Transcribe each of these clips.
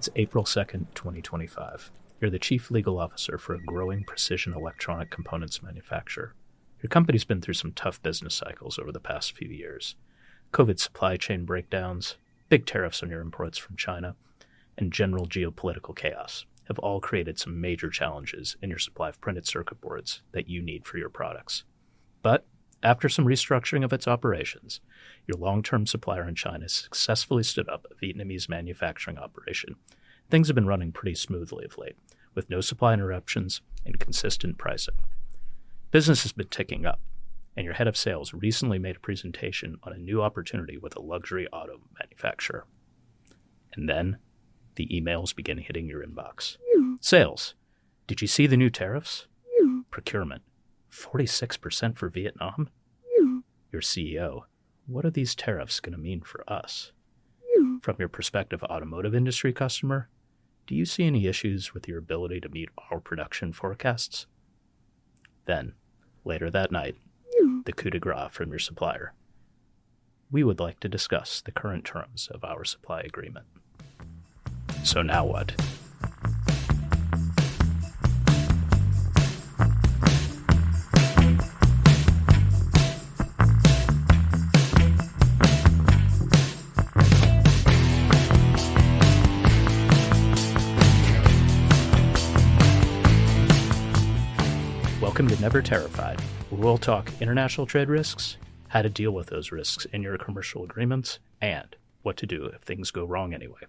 It's April 2nd, 2025. You're the chief legal officer for a growing precision electronic components manufacturer. Your company's been through some tough business cycles over the past few years. COVID supply chain breakdowns, big tariffs on your imports from China, and general geopolitical chaos have all created some major challenges in your supply of printed circuit boards that you need for your products. But after some restructuring of its operations, your long-term supplier in China successfully stood up a Vietnamese manufacturing operation. Things have been running pretty smoothly of late, with no supply interruptions and consistent pricing. Business has been ticking up, and your head of sales recently made a presentation on a new opportunity with a luxury auto manufacturer. And then the emails begin hitting your inbox. Sales. Did you see the new tariffs? Procurement. 46% for Vietnam? Your CEO. What are these tariffs going to mean for us? From your prospective automotive industry customer, do you see any issues with your ability to meet our production forecasts? Then, later that night, the coup de grace from your supplier. We would like to discuss the current terms of our supply agreement. So now what? Welcome to Never Tariffied, where we'll talk international trade risks, how to deal with those risks in your commercial agreements, and what to do if things go wrong anyway.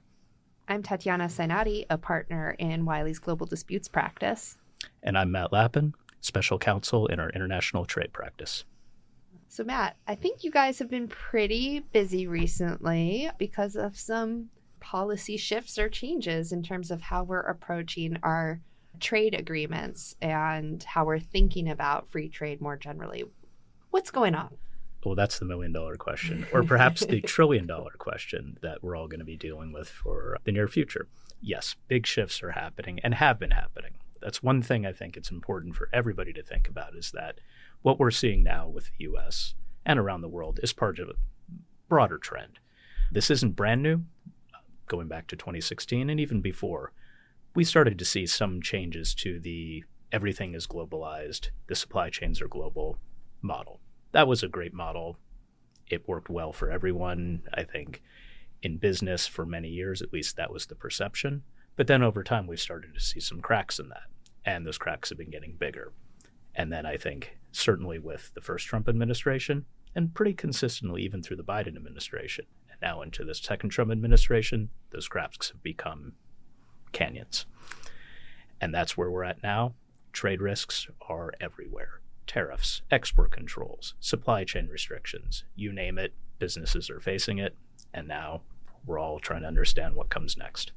I'm Tatiana Sainati, a partner in Wiley's Global Disputes practice. And I'm Matt Lapin, special counsel in our international trade practice. So Matt, I think you guys have been pretty busy recently because of some policy shifts or changes in terms of how we're approaching our trade agreements and how we're thinking about free trade more generally. What's going on? Well, that's the $1 million question, or perhaps the $1 trillion question that we're all going to be dealing with for the near future. Yes, big shifts are happening and have been happening. That's one thing I think it's important for everybody to think about, is that what we're seeing now with the U.S. and around the world is part of a broader trend. This isn't brand new. Going back to 2016 and even before, we started to see some changes to the everything is globalized, the supply chains are global model. That was a great model. It worked well for everyone. I think in business for many years, at least that was the perception. But then over time, we've started to see some cracks in that. And those cracks have been getting bigger. And then I think certainly with the first Trump administration, and pretty consistently even through the Biden administration, and now into the second Trump administration, those cracks have become canyons. And that's where we're at now. Trade risks are everywhere. Tariffs, export controls, supply chain restrictions, you name it, businesses are facing it. And now we're all trying to understand what comes next.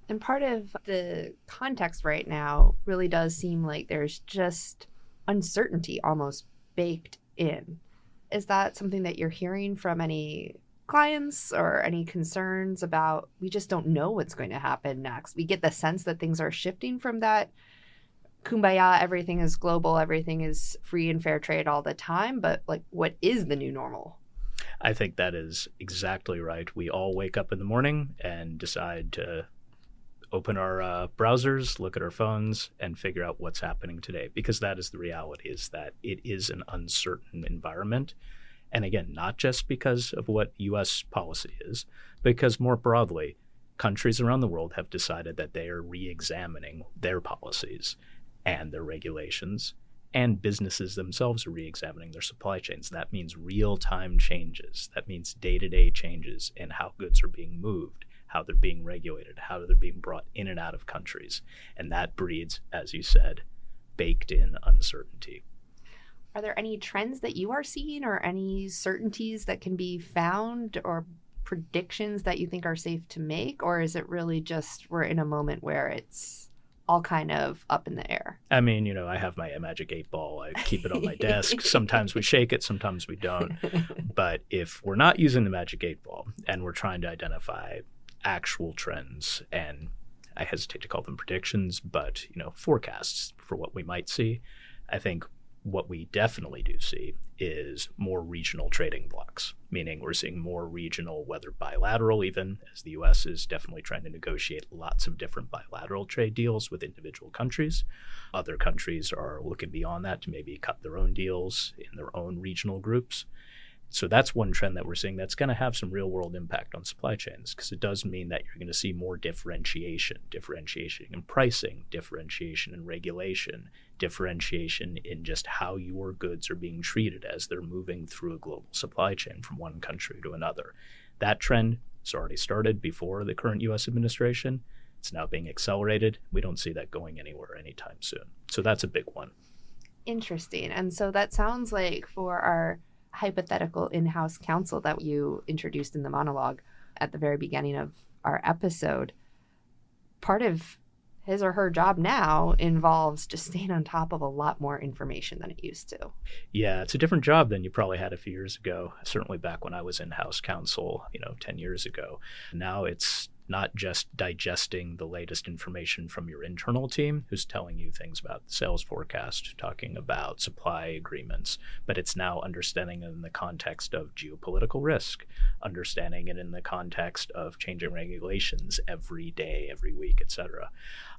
And part of the context right now really does seem like there's just uncertainty almost baked in. Is that something that you're hearing from any clients or any concerns about, we just don't know what's going to happen next? We get the sense that things are shifting from that kumbaya, everything is global, everything is free and fair trade all the time. But like, what is the new normal? I think that is exactly right. We all wake up in the morning and decide to open our browsers, look at our phones, and figure out what's happening today. Because that is the reality, is that it is an uncertain environment. And again, not just because of what U.S. policy is, because more broadly, countries around the world have decided that they are re-examining their policies and their regulations, and businesses themselves are re-examining their supply chains. That means real-time changes. That means day-to-day changes in how goods are being moved, how they're being regulated, how they're being brought in and out of countries. And that breeds, as you said, baked-in uncertainty. Are there any trends that you are seeing or any certainties that can be found or predictions that you think are safe to make? Or is it really just we're in a moment where it's all kind of up in the air? I mean, I have my magic 8-ball. I keep it on my desk. Sometimes we shake it, sometimes we don't. But if we're not using the magic 8-ball and we're trying to identify actual trends, and I hesitate to call them predictions, but, forecasts for what we might see, I think What we definitely do see is more regional trading blocks, meaning we're seeing more regional, whether bilateral even, as the U.S. is definitely trying to negotiate lots of different bilateral trade deals with individual countries. Other countries are looking beyond that to maybe cut their own deals in their own regional groups. So that's one trend that we're seeing that's going to have some real world impact on supply chains, because it does mean that you're going to see more differentiation in pricing, differentiation in regulation, differentiation in just how your goods are being treated as they're moving through a global supply chain from one country to another. That trend has already started before the current U.S. administration. It's now being accelerated. We don't see that going anywhere anytime soon. So that's a big one. Interesting. And so that sounds like for our hypothetical in-house counsel that you introduced in the monologue at the very beginning of our episode, part of his or her job now involves just staying on top of a lot more information than it used to. Yeah, it's a different job than you probably had a few years ago, certainly back when I was in-house counsel, 10 years ago. Now it's not just digesting the latest information from your internal team who's telling you things about the sales forecast, talking about supply agreements, but it's now understanding it in the context of geopolitical risk, understanding it in the context of changing regulations every day, every week, etc.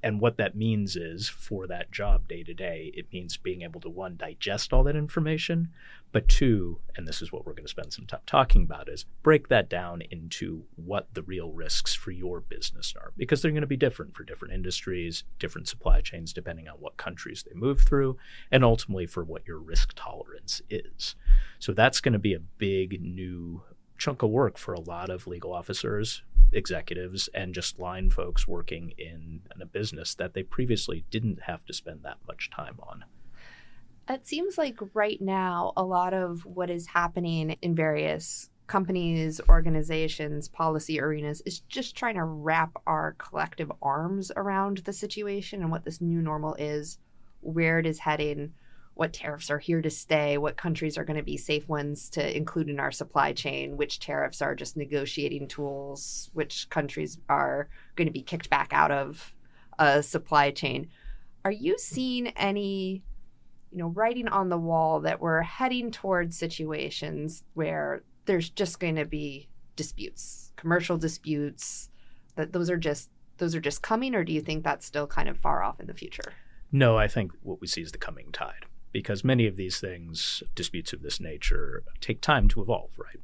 And what that means is, for that job day to day, it means being able to, one, digest all that information, but two, and this is what we're going to spend some time talking about, is break that down into what the real risks for your business are, because they're going to be different for different industries, different supply chains, depending on what countries they move through, and ultimately for what your risk tolerance is. So that's going to be a big new chunk of work for a lot of legal officers, executives, and just line folks working in a business that they previously didn't have to spend that much time on. It seems like right now, a lot of what is happening in various companies, organizations, policy arenas is just trying to wrap our collective arms around the situation and what this new normal is, where it is heading, what tariffs are here to stay, what countries are going to be safe ones to include in our supply chain, which tariffs are just negotiating tools, which countries are going to be kicked back out of a supply chain. Are you seeing any writing on the wall that we're heading towards situations where there's just going to be disputes, commercial disputes, that those are just coming, or do you think that's still kind of far off in the future? No, I think what we see is the coming tide, because many of these things, disputes of this nature, take time to evolve, right?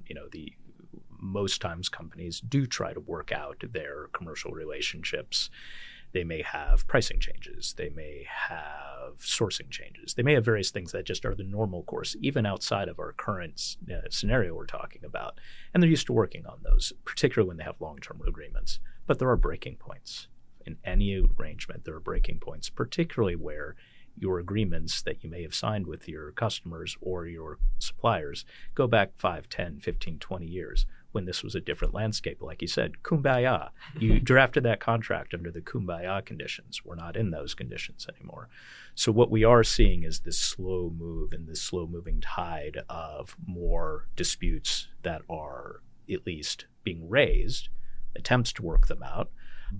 Most times companies do try to work out their commercial relationships. They may have pricing changes. They may have sourcing changes. They may have various things that just are the normal course, even outside of our current scenario we're talking about. And they're used to working on those, particularly when they have long-term agreements. But there are breaking points. In any arrangement, there are breaking points, particularly where your agreements that you may have signed with your customers or your suppliers go back 5, 10, 15, 20 years. When this was a different landscape, like you said, kumbaya. You drafted that contract under the kumbaya conditions. We're not in those conditions anymore. So what we are seeing is this slow move and this slow moving tide of more disputes that are at least being raised, attempts to work them out.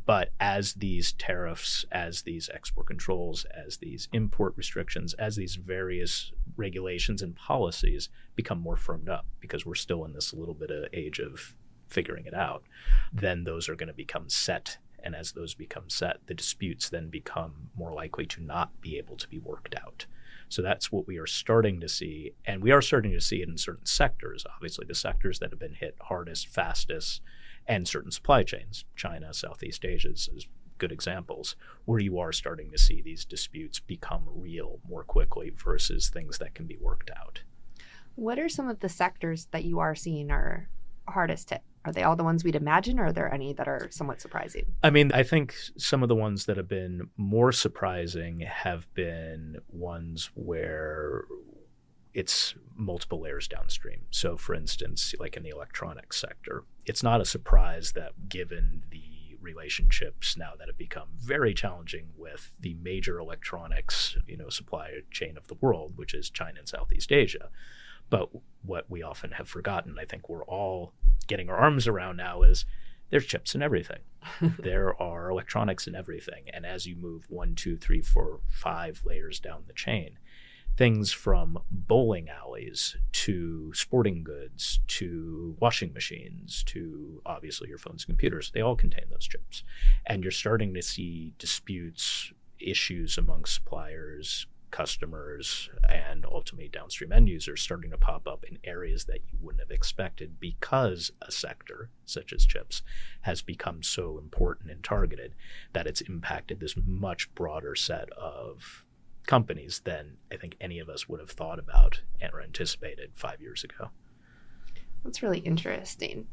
But as these tariffs, as these export controls, as these import restrictions, as these various regulations and policies become more firmed up, because we're still in this little bit of age of figuring it out, then those are going to become set. And as those become set, the disputes then become more likely to not be able to be worked out. So that's what we are starting to see. And we are starting to see it in certain sectors, obviously the sectors that have been hit hardest, fastest, and certain supply chains, China, Southeast Asia is good examples, where you are starting to see these disputes become real more quickly versus things that can be worked out. What are some of the sectors that you are seeing are hardest hit? Are they all the ones we'd imagine, or are there any that are somewhat surprising? I think some of the ones that have been more surprising have been ones where it's multiple layers downstream. So for instance, like in the electronics sector, it's not a surprise that given the relationships now that have become very challenging with the major electronics, supply chain of the world, which is China and Southeast Asia. But what we often have forgotten, I think we're all getting our arms around now, is there's chips in everything. There are electronics in everything. And as you move 1, 2, 3, 4, 5 layers down the chain, Things from bowling alleys to sporting goods to washing machines to obviously your phones and computers, they all contain those chips. And you're starting to see disputes, issues among suppliers, customers, and ultimately downstream end users starting to pop up in areas that you wouldn't have expected because a sector such as chips has become so important and targeted that it's impacted this much broader set of companies than I think any of us would have thought about or anticipated 5 years ago. That's really interesting.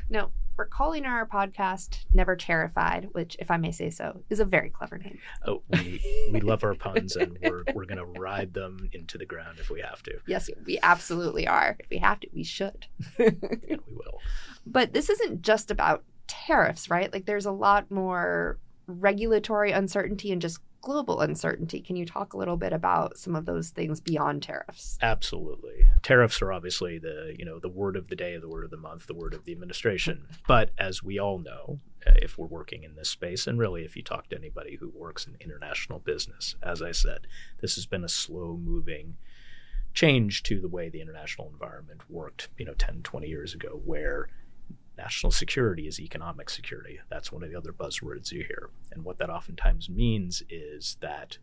Now, we're calling our podcast Never Tariffied, which, if I may say so, is a very clever name. Oh, we love our puns, and we're going to ride them into the ground if we have to. Yes, we absolutely are. If we have to, we should. And we will. But this isn't just about tariffs, right? Like, there's a lot more regulatory uncertainty and just global uncertainty. Can you talk a little bit about some of those things beyond tariffs? Absolutely. Tariffs are obviously the word of the day, the word of the month, the word of the administration. But as we all know, if we're working in this space, and really if you talk to anybody who works in international business, as I said, this has been a slow-moving change to the way the international environment worked, 10, 20 years ago, where national security is economic security. That's one of the other buzzwords you hear. And what that oftentimes means is that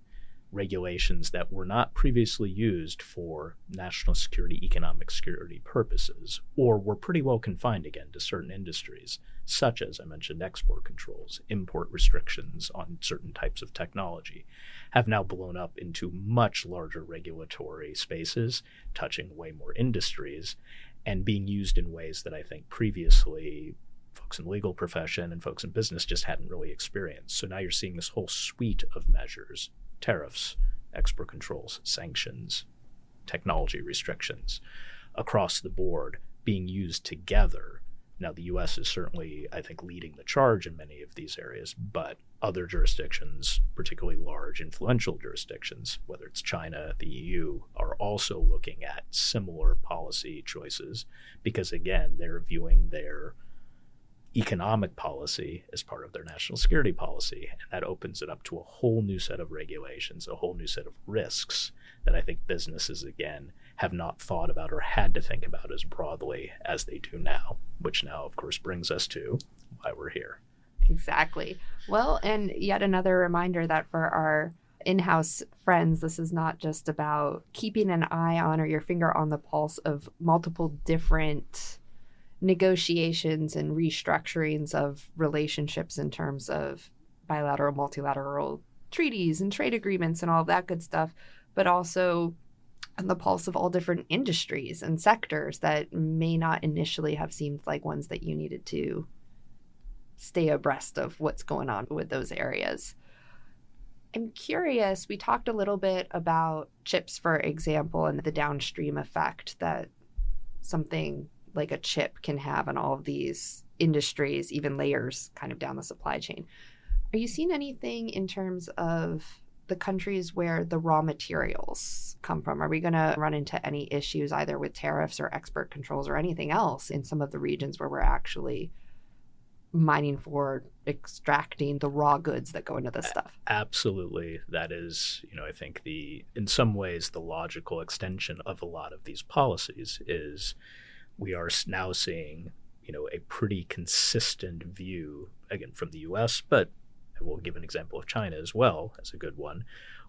regulations that were not previously used for national security, economic security purposes, or were pretty well confined again to certain industries, such as I mentioned export controls, import restrictions on certain types of technology, have now blown up into much larger regulatory spaces, touching way more industries, and being used in ways that I think previously folks in the legal profession and folks in business just hadn't really experienced. So now you're seeing this whole suite of measures, tariffs, export controls, sanctions, technology restrictions across the board being used together. Now, the U.S. is certainly, I think, leading the charge in many of these areas, but other jurisdictions, particularly large, influential jurisdictions, whether it's China, the EU, are also looking at similar policy choices because, again, they're viewing their economic policy as part of their national security policy. And that opens it up to a whole new set of regulations, a whole new set of risks that I think businesses, again, have not thought about or had to think about as broadly as they do now, which now, of course, brings us to why we're here. Exactly. Well, and yet another reminder that for our in-house friends, this is not just about keeping an eye on or your finger on the pulse of multiple different negotiations and restructurings of relationships in terms of bilateral, multilateral treaties and trade agreements and all of that good stuff, but also on the pulse of all different industries and sectors that may not initially have seemed like ones that you needed to stay abreast of what's going on with those areas. I'm curious, we talked a little bit about chips, for example, and the downstream effect that something like a chip can have on all of these industries, even layers kind of down the supply chain. Are you seeing anything in terms of the countries where the raw materials come from? Are we going to run into any issues either with tariffs or export controls or anything else in some of the regions where we're actually mining for extracting the raw goods that go into this stuff? Absolutely. That is, I think in some ways, the logical extension of a lot of these policies is we are now seeing, a pretty consistent view, again, from the U.S., but I will give an example of China as well as a good one,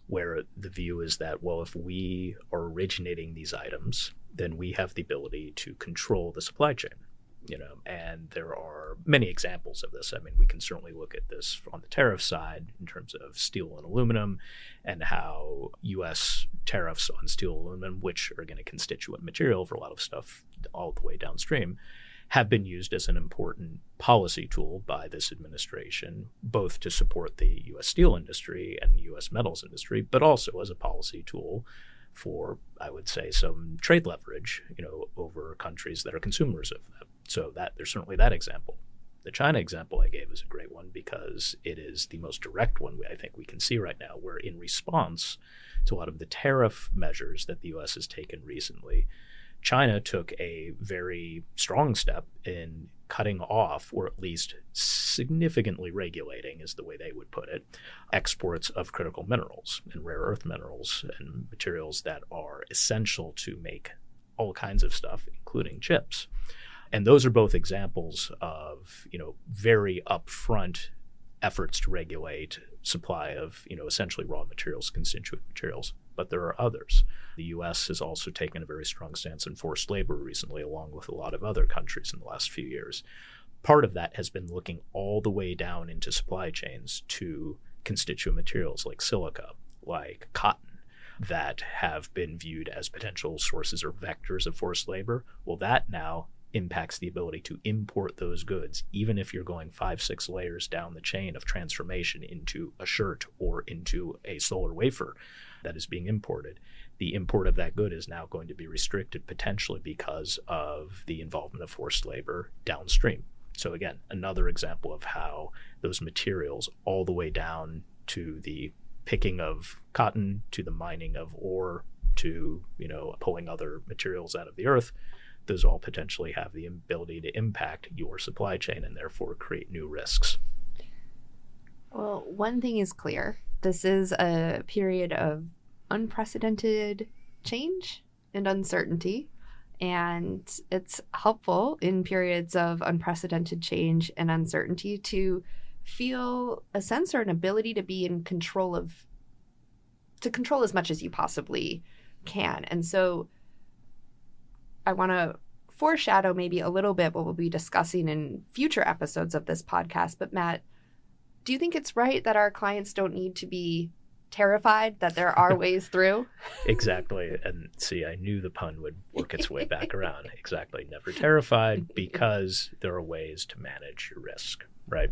where the view is that, well, if we are originating these items, then we have the ability to control the supply chain, and there are many examples of this. I mean, we can certainly look at this on the tariff side in terms of steel and aluminum and how U.S. tariffs on steel and aluminum, which are again a constituent material for a lot of stuff all the way downstream, have been used as an important policy tool by this administration, both to support the U.S. steel industry and the U.S. metals industry, but also as a policy tool for, I would say, some trade leverage, over countries that are consumers of them. So that there's certainly that example. The China example I gave is a great one because it is the most direct one I think we can see right now, where in response to a lot of the tariff measures that the U.S. has taken recently, China took a very strong step in cutting off, or at least significantly regulating, is the way they would put it, exports of critical minerals and rare earth minerals and materials that are essential to make all kinds of stuff, including chips. And those are both examples of, very upfront efforts to regulate supply of, essentially raw materials, constituent materials. But there are others. The U.S. has also taken a very strong stance on forced labor recently, along with a lot of other countries in the last few years. Part of that has been looking all the way down into supply chains to constituent materials like silica, like cotton, that have been viewed as potential sources or vectors of forced labor. Well, that now impacts the ability to import those goods, even if you're going 5-6 layers down the chain of transformation into a shirt or into a solar wafer that is being imported. The import of that good is now going to be restricted potentially because of the involvement of forced labor downstream. So again, another example of how those materials, all the way down to the picking of cotton, to the mining of ore, to pulling other materials out of the earth, those all potentially have the ability to impact your supply chain and therefore create new risks. Well, one thing is clear. This is a period of unprecedented change and uncertainty. And it's helpful in periods of unprecedented change and uncertainty to feel a sense or an ability to be in control to control as much as you possibly can. And so I want to foreshadow maybe a little bit what we'll be discussing in future episodes of this podcast. But Matt, do you think it's right that our clients don't need to be terrified, that there are ways through? Exactly. And see, I knew the pun would work its way back around. Exactly. Never terrified, because there are ways to manage your risk, right?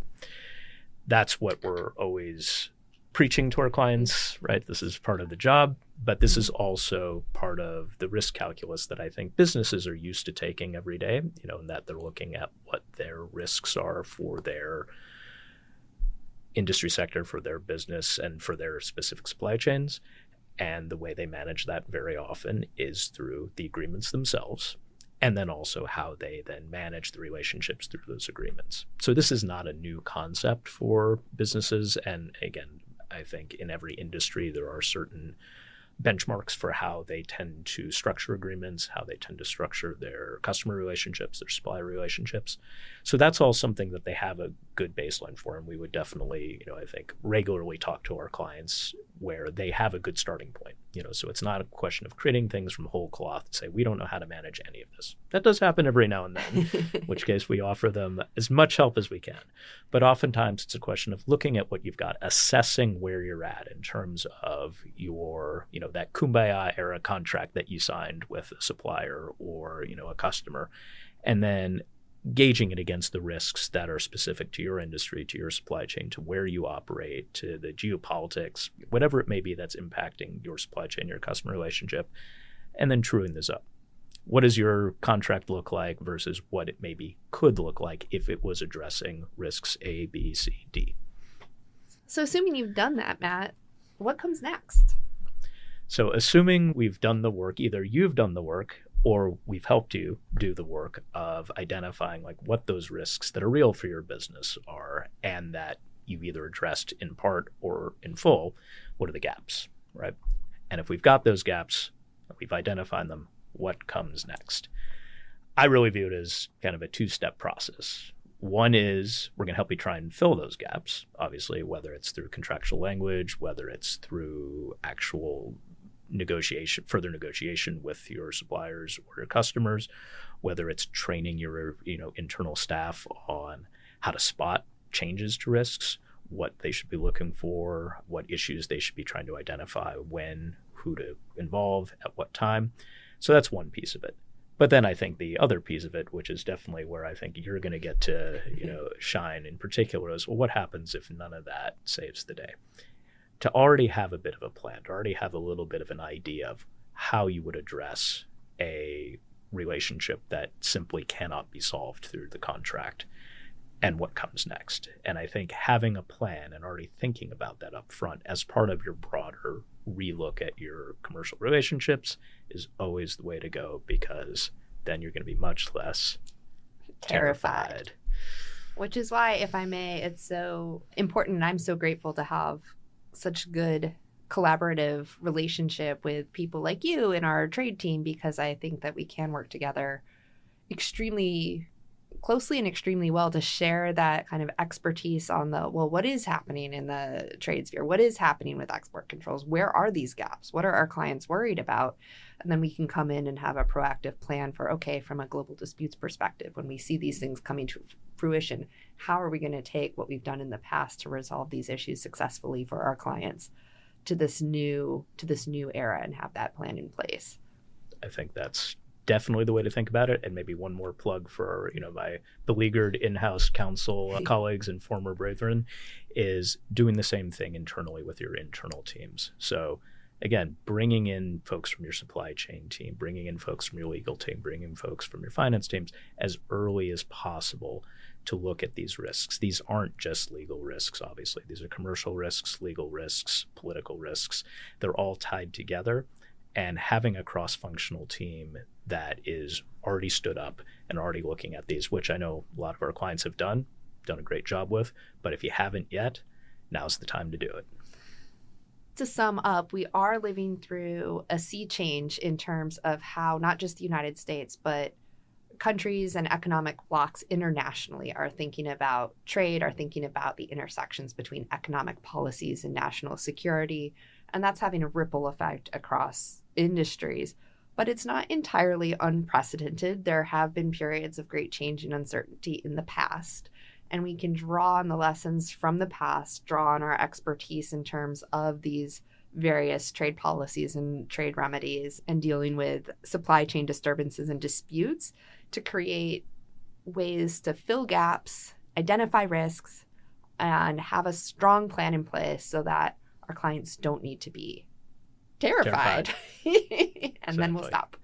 That's what we're always preaching to our clients, right? This is part of the job, but this is also part of the risk calculus that I think businesses are used to taking every day, and that they're looking at what their risks are for their industry sector, for their business, and for their specific supply chains. And the way they manage that very often is through the agreements themselves, and then also how they then manage the relationships through those agreements. So this is not a new concept for businesses. And again, I think in every industry, there are certain benchmarks for how they tend to structure agreements, how they tend to structure their customer relationships, their supplier relationships. So that's all something that they have a good baseline for. And we would definitely, I think, regularly talk to our clients where they have a good starting point. So it's not a question of creating things from whole cloth and say, we don't know how to manage any of this. That does happen every now and then, in which case we offer them as much help as we can. But oftentimes it's a question of looking at what you've got, assessing where you're at in terms of your, that kumbaya era contract that you signed with a supplier or, a customer, and then gauging it against the risks that are specific to your industry, to your supply chain, to where you operate, to the geopolitics, whatever it may be that's impacting your supply chain, your customer relationship, and then truing this up. What does your contract look like versus what it maybe could look like if it was addressing risks A, B, C, D? So assuming you've done that, Matt, what comes next? So assuming we've done the work, either you've done the work or we've helped you do the work of identifying what those risks that are real for your business are, and that you've either addressed in part or in full, what are the gaps, right? And if we've got those gaps, we've identified them, what comes next? I really view it as kind of a two-step process. One is we're going to help you try and fill those gaps, obviously, whether it's through contractual language, whether it's through actual further negotiation with your suppliers or your customers, whether it's training your internal staff on how to spot changes to risks, what they should be looking for, what issues they should be trying to identify, when, who to involve, at what time. So that's one piece of it. But then I think the other piece of it, which is definitely where I think you're going to get to shine in particular, is, well, what happens if none of that saves the day? To already have a bit of a plan, to already have a little bit of an idea of how you would address a relationship that simply cannot be solved through the contract, and what comes next. And I think having a plan and already thinking about that up front as part of your broader relook at your commercial relationships is always the way to go, because then you're going to be much less Tariffied. Which is why, if I may, it's so important, and I'm so grateful to have such good collaborative relationship with people like you in our trade team, because I think that we can work together extremely closely and extremely well to share that kind of expertise on what is happening in the trade sphere? What is happening with export controls? Where are these gaps? What are our clients worried about? And then we can come in and have a proactive plan for, okay, from a global disputes perspective, when we see these things coming to fruition, how are we going to take what we've done in the past to resolve these issues successfully for our clients to this new era and have that plan in place? I think that's definitely the way to think about it. And maybe one more plug for, my beleaguered in-house counsel colleagues and former brethren is doing the same thing internally with your internal teams. So again, bringing in folks from your supply chain team, bringing in folks from your legal team, bringing in folks from your finance teams as early as possible to look at these risks. These aren't just legal risks, obviously. These are commercial risks, legal risks, political risks. They're all tied together. And having a cross-functional team that is already stood up and already looking at these, which I know a lot of our clients have done a great job with. But if you haven't yet, now's the time to do it. To sum up, we are living through a sea change in terms of how not just the United States, but countries and economic blocs internationally are thinking about trade, are thinking about the intersections between economic policies and national security. And that's having a ripple effect across industries. But it's not entirely unprecedented. There have been periods of great change and uncertainty in the past. And we can draw on the lessons from the past, draw on our expertise in terms of these various trade policies and trade remedies and dealing with supply chain disturbances and disputes to create ways to fill gaps, identify risks, and have a strong plan in place so that our clients don't need to be terrified. And then we'll stop.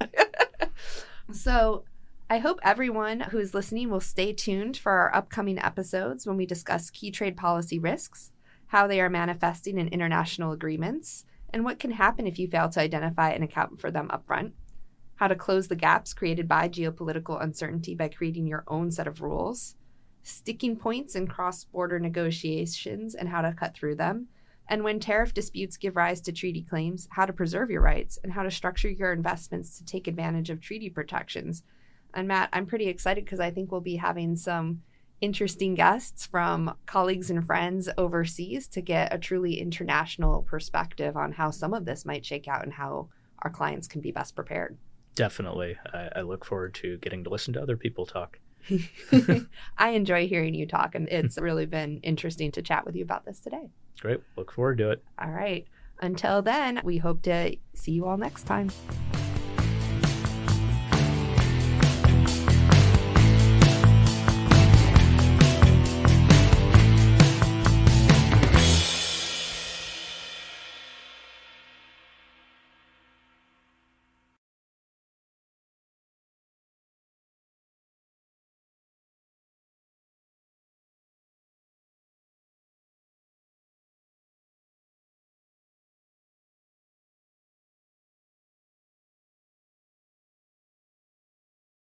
So I hope everyone who is listening will stay tuned for our upcoming episodes when we discuss key trade policy risks, how they are manifesting in international agreements, and what can happen if you fail to identify and account for them upfront, how to close the gaps created by geopolitical uncertainty by creating your own set of rules, sticking points in cross-border negotiations and how to cut through them, and when tariff disputes give rise to treaty claims, how to preserve your rights and how to structure your investments to take advantage of treaty protections. And Matt, I'm pretty excited because I think we'll be having some interesting guests from colleagues and friends overseas to get a truly international perspective on how some of this might shake out and how our clients can be best prepared. Definitely. I look forward to getting to listen to other people talk. I enjoy hearing you talk, and it's really been interesting to chat with you about this today. Great. Look forward to it. All right. Until then, we hope to see you all next time.